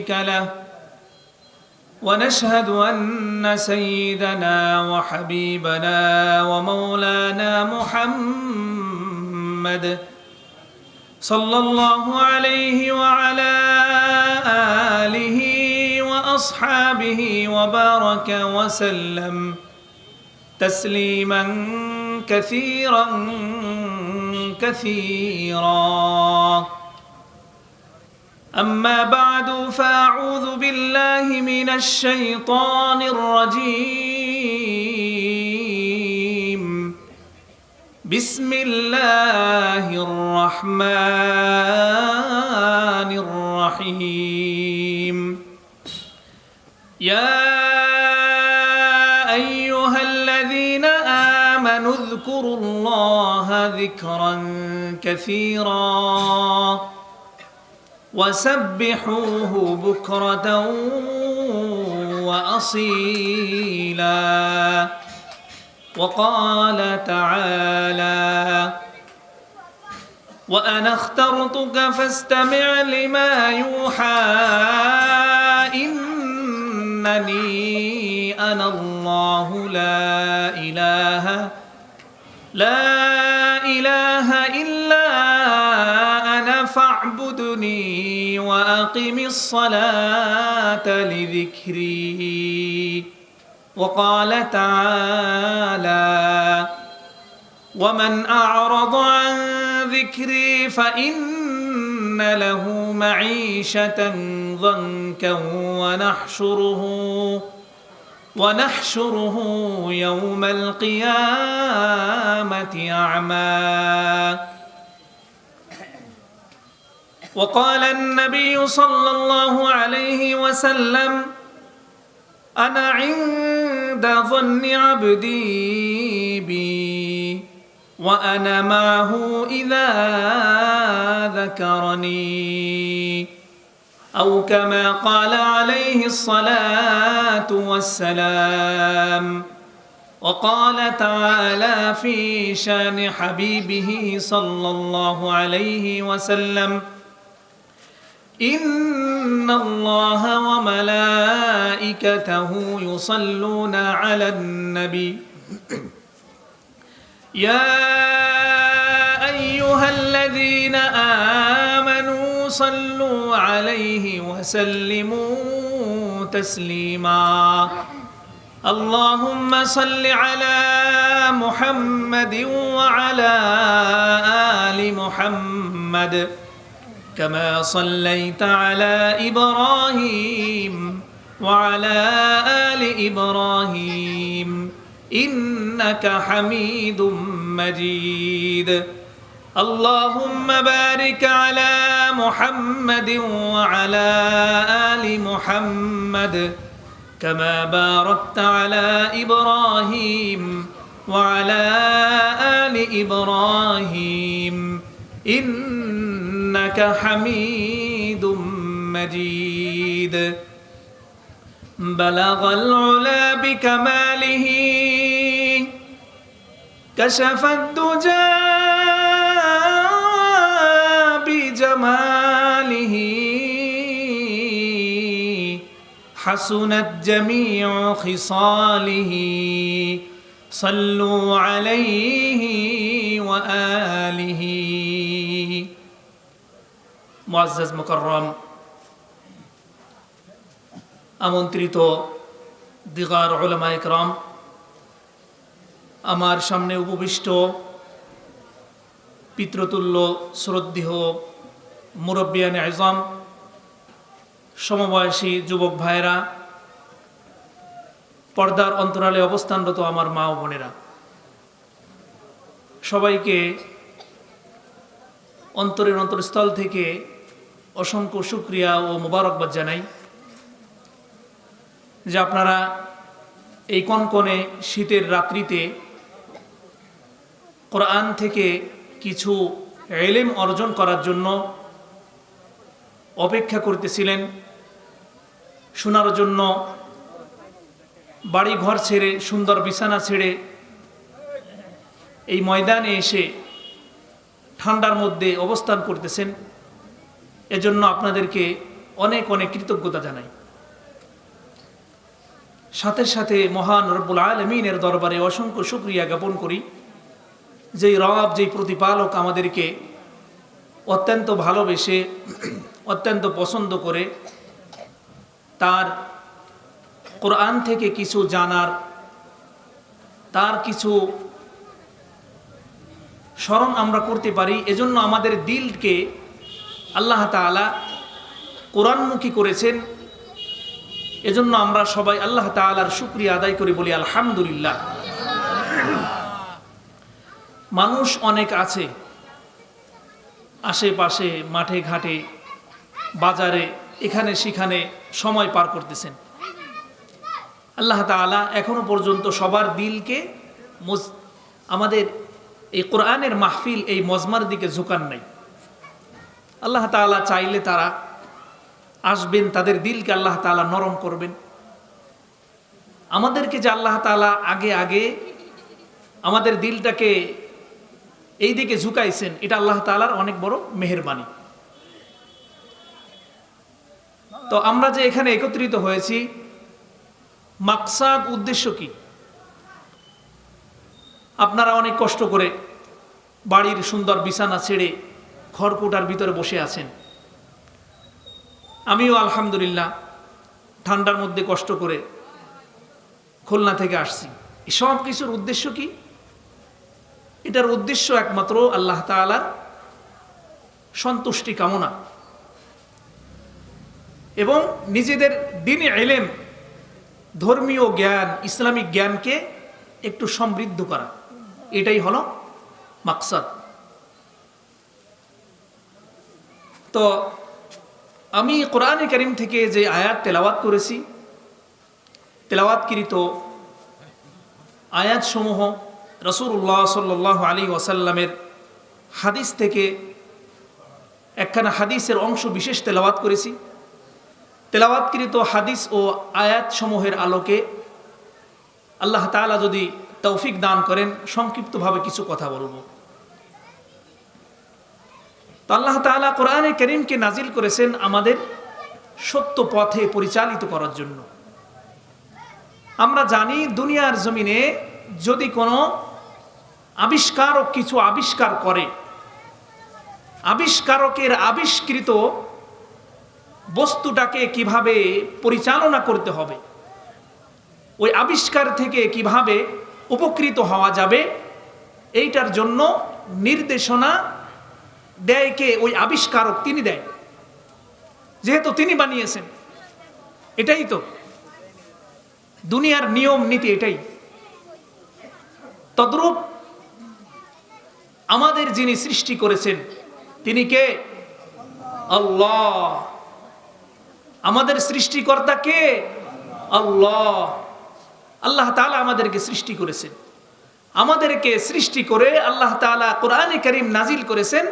له ونشهد أن سيدنا وحبيبنا ومولانا محمد صلى الله عليه وعلى آله وأصحابه وبارك وسلم تسليما كثيرا كثيرا. أما بعد فأعوذ بالله من الشيطان الرجيم. بسم الله الرحمن الرحيم. يا أيها الذين آمنوا اذكروا الله ذكرا كثيرا وسبحوه بكرة وأصيلا. وقال تعالى: وأنا اخترتك فاستمع لما يوحى إنني أنا الله لا إله إلا أنا فاعبدني وأقم الصلاة لذكري. وقال تعالى: ومن أعرض عن ذكري فإن له معيشة ضنكا ونحشره يوم القيامة أعمى. وقال النبي صلى الله عليه وسلم: أنا عند ظن عبدي بي وأنا معه إذا ذكرني، أو كما قال عليه الصلاة والسلام. وقال تعالى في شان حبيبه صلى الله عليه وسلم: إن الله وملائكته يصلون على النبي يا أيها الذين آمنوا صلوا عليه وسلموا تسليما. اللهم صل على محمد وعلى آل محمد كما صليت على إبراهيم وعلى آل إبراهيم إنك حميد مجيد. اللهم بارك على محمد وعلى آل محمد كما باركت على إبراهيم وعلى آل إبراهيم إنك حميد مجيد. بلغ العلا بكماله كشف الدجى بجماله حسنت جميع خصاله صلوا عليه وآله. মুআজ্জাজ মুকাররম আমন্ত্রিত দিগার উলামা ইকরাম, আমার সামনে উপবিষ্ট পিতৃতুল্য শ্রদ্ধেয় মুরব্বিয়ানে আযম, সমবয়সী যুবক ভাইরা, পর্দার অন্তরালে অবস্থানরত আমার মা ও বোনেরা, সবাইকে অন্তরের অন্তরস্থল থেকে অসংখ্য শুকরিয়া ও মোবারকবাদ জানাই যে আপনারা এই কনকনে শীতের রাত্রিতে কোরআন থেকে কিছু ইলম অর্জন করার জন্য অপেক্ষা করতেছিলেন, শোনার জন্য বাড়ি ঘর ছেড়ে, সুন্দর বিছানা ছেড়ে এই ময়দানে এসে ঠান্ডার মধ্যে অবস্থান করতেছেন। এজন্য আপনাদেরকে অনেক অনেক কৃতজ্ঞতা জানাই। সাথে সাথে মহান রব্বুল আলামিনের দরবারে অসংখ্য শুকরিয়া জ্ঞাপন করি, যেই রব, যেই প্রতিপালক আমাদেরকে অত্যন্ত ভালোবেসে, অত্যন্ত পছন্দ করে তার কোরআন থেকে কিছু জানার, তার কিছু স্মরণ আমরা করতে পারি, এজন্য আমাদের দিলকে আল্লাহ তাআলা কোরআনমুখী করেছেন। এজন্য আমরা সবাই আল্লাহ তাআলার শুকরিয়া আদায় করি, বলি আলহামদুলিল্লাহ। মানুষ অনেক আছে আশেপাশে, মাঠে ঘাটে, বাজারে, এখানে সেখানে সময় পার করতেছেন। আল্লাহ তাআলা এখনো পর্যন্ত সবার দিলকে আমাদের এই কোরআনের মাহফিল, এই মজমার দিকে ঝুঁকান নাই। আল্লাহ তাআলা চাইলে তারা আসবেন, তাদের দিলকে আল্লাহ তাআলা নরম করবেন। আমাদেরকে যে আল্লাহ তাআলা আগে আগে আমাদের দিলটাকে এই দিকে ঝুঁকাইছেন, এটা আল্লাহ তাআলার অনেক বড় মেহেরবানি। তো আমরা যে এখানে একত্রিত হয়েছি, মাকসাদ, উদ্দেশ্য কি? আপনারা অনেক কষ্ট করে বাড়ির সুন্দর বিছানা ছেড়ে খড়কুটার ভিতরে বসে আছেন। আমিও আলহামদুলিল্লাহ ঠান্ডার মধ্যে কষ্ট করে খুলনা থেকে আসছি। এই সব কিছুর উদ্দেশ্য কি? এটার উদ্দেশ্য একমাত্র আল্লাহ তাআলার সন্তুষ্টি কামনা এবং নিজেদের দ্বীনি ইলম, ধর্মীয় জ্ঞান, ইসলামিক জ্ঞানকে একটু সমৃদ্ধ করা, এটাই হলো মাকসাদ। তো আমি কোরআনে কারীম থেকে যে আয়াত তেলাওয়াত করেছি, তেলাওয়াতকৃত আয়াতসমূহ রাসূলুল্লাহ সাল্লাল্লাহু আলাইহি ওয়াসাল্লামের হাদিস থেকে একখানা হাদিসের অংশ বিশেষ তেলাওয়াত করেছি। তেলাওয়াতকৃত হাদিস ও আয়াতসমূহের আলোকে আল্লাহ তাআলা যদি তৌফিক দান করেন, সংক্ষিপ্তভাবে কিছু কথা বলবো। তো আল্লাহ তাআলা কোরআনে কারীমকে নাজিল করেছেন আমাদের সত্য পথে পরিচালিত করার জন্য। আমরা জানি দুনিয়ার জমিনে যদি কোনো আবিষ্কারক কিছু আবিষ্কার করে, আবিষ্কারকের আবিষ্কৃত বস্তুটাকে কিভাবে পরিচালনা করতে হবে, ওই আবিষ্কার থেকে কিভাবে উপকৃত হওয়া যাবে, এইটার জন্য নির্দেশনা দেয় কে? ওই আবিষ্কারক, তিনি দেয়, যেহেতু তিনি বানিয়েছেন। এটাই তো দুনিয়ার নিয়ম নীতি, এটাই। তদ্রূপ আমাদের যিনি সৃষ্টি করেছেন তিনি কে? আল্লাহ। আমাদের সৃষ্টিকর্তা কে? আল্লাহ। আল্লাহ তাআলা আমাদেরকে সৃষ্টি করেছেন। আমাদেরকে সৃষ্টি করে আল্লাহ তাআলা কোরআনে কারীম নাজিল করেছেন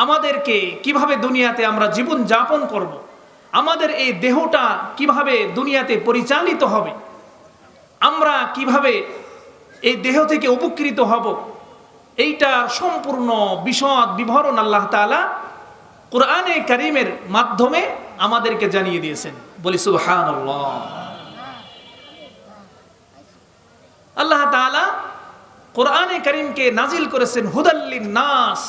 আমাদেরকে কিভাবে দুনিয়াতে আমরা জীবন যাপন করব, আমাদের এই দেহটা কিভাবে দুনিয়াতে পরিচালিত হবে, আমরা কিভাবে এই দেহ থেকে উপকৃত হব, এইটা সম্পূর্ণ বিশদ বিবরণ আল্লাহ তাআলা কোরআনে কারীমের মাধ্যমে আমাদেরকে জানিয়ে দিয়েছেন। বলি সুবহানাল্লাহ। আল্লাহ তাআলা কোরআনে কারীমকে নাজিল করেছেন হুদাল লিন-নাস,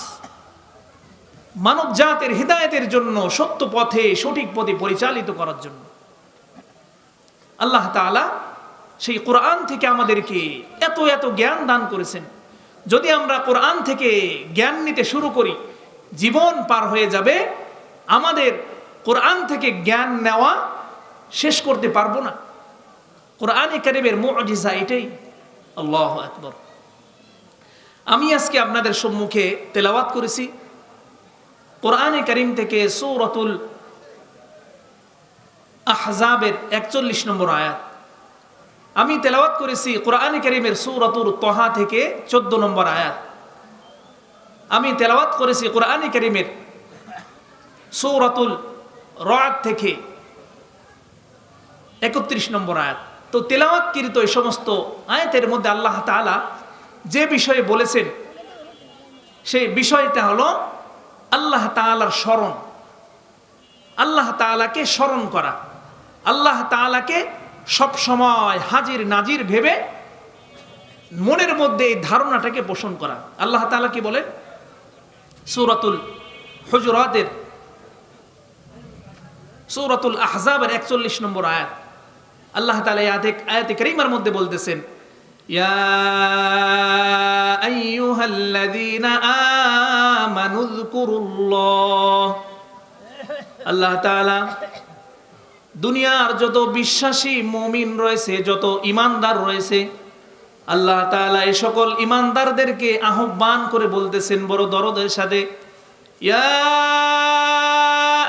মানব জাতির হিদায়াতের জন্য, সত্য পথে, সঠিক পথে পরিচালিত করার জন্য। আল্লাহ তাআলা সেই কোরআন থেকে আমাদেরকে এত এত জ্ঞান দান করেছেন। যদি আমরা কোরআন থেকে জ্ঞান নিতে শুরু করি, জীবন পার হয়ে যাবে, আমাদের কোরআন থেকে জ্ঞান নেওয়া শেষ করতে পারবো না। কোরআনে কারীমের মুআজিজা এটাই। আল্লাহু আকবার। আমি আজকে আপনাদের সম্মুখে তেলাওয়াত করেছি কোরআনে কারীম থেকে সূরাতুল আহজাবের 41 নম্বর আয়াত। আমি তেলাওয়াত করেছি কোরআনে কারীমের সূরাতুল তাহা থেকে 14 নম্বর আয়াত। আমি তেলাওয়াত করেছি কোরআনে কারীমের সূরাতুল রাদ থেকে 31 নম্বর আয়াত। তো তেলাওয়াতকৃত এই সমস্ত আয়াতের মধ্যে আল্লাহ তাআলা যে বিষয়ে বলেছেন, সেই বিষয়টা হলো আল্লাহ তাআলার স্মরণ। আল্লাহ তাআলাকে স্মরণ করা, আল্লাহ তাআলাকে সব সময় হাজির নাজির ভেবে মনের মধ্যে এই ধারণাটাকে পোষণ করা। আল্লাহ তাআলা কি বলেন সূরাতুল হুজুরাতের সূরাতুল আহজাবের 41 নম্বর আয়াত, আল্লাহ তাআলা আয়াতে কারীমার মধ্যে বলতেছেন, ইয়া আইয়ুহাল্লাযীনা আমানু যকুরুল্লাহ। আল্লাহ তাআলা দুনিয়ার যত বিশ্বাসী মুমিন রয়েছে, যত ঈমানদার রয়েছে, আল্লাহ তাআলা এই সকল ঈমানদারদেরকে আহ্বান করে বলতেছেন বড় দরদের সাথে, ইয়া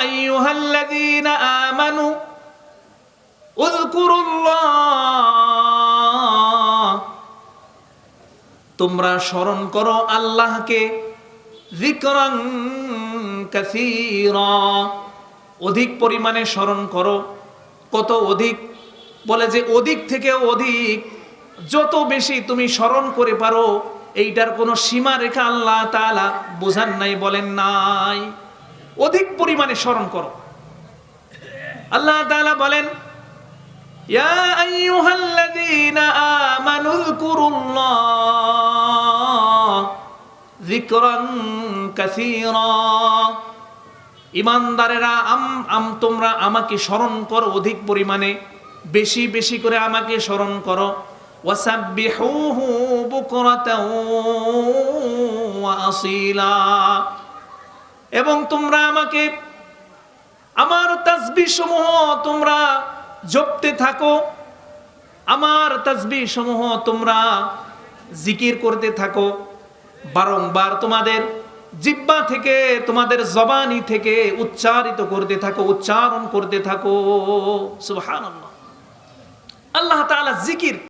আইয়ুহাল্লাযীনা আমানু উযকুরুল্লাহ, তোমরা স্মরণ করো আল্লাহকে, যিকরান কাসীরা, অধিক পরিমাণে স্মরণ করো। কত অধিক? বলে যে অধিক থেকে অধিক, যত বেশি তুমি স্মরণ করে পারো, এইটার কোনো সীমা রেখা আল্লাহ তাআলা বোঝান নাই, বলেন নাই। অধিক পরিমাণে স্মরণ করো। আল্লাহ তাআলা বলেন, ইয়া আইয়ুহাল্লাযীনা আমানু যকুরুল্লাহ যিকরান কাসীরা। ঈমানদারেরা তোমরা আমাকে স্মরণ করো অধিক পরিমাণে, বেশি বেশি করে আমাকে স্মরণ করো। ওয়াসাব্বিহুহু বুকরাতাও ওয়া আসীলা, এবং তোমরা আমাকে আমার তাসবিহ সমূহ তোমরা জপতে থাকো, আমার তাসবিহ সমূহ তোমরা জিকির করতে থাকো, বারংবার তোমাদের জিহ্বা থেকে, তোমাদের জবানি থেকে উচ্চারিত করতে থাকো, উচ্চারণ করতে থাকো। সুবহানাল্লাহ। আল্লাহ তাআলা জিকির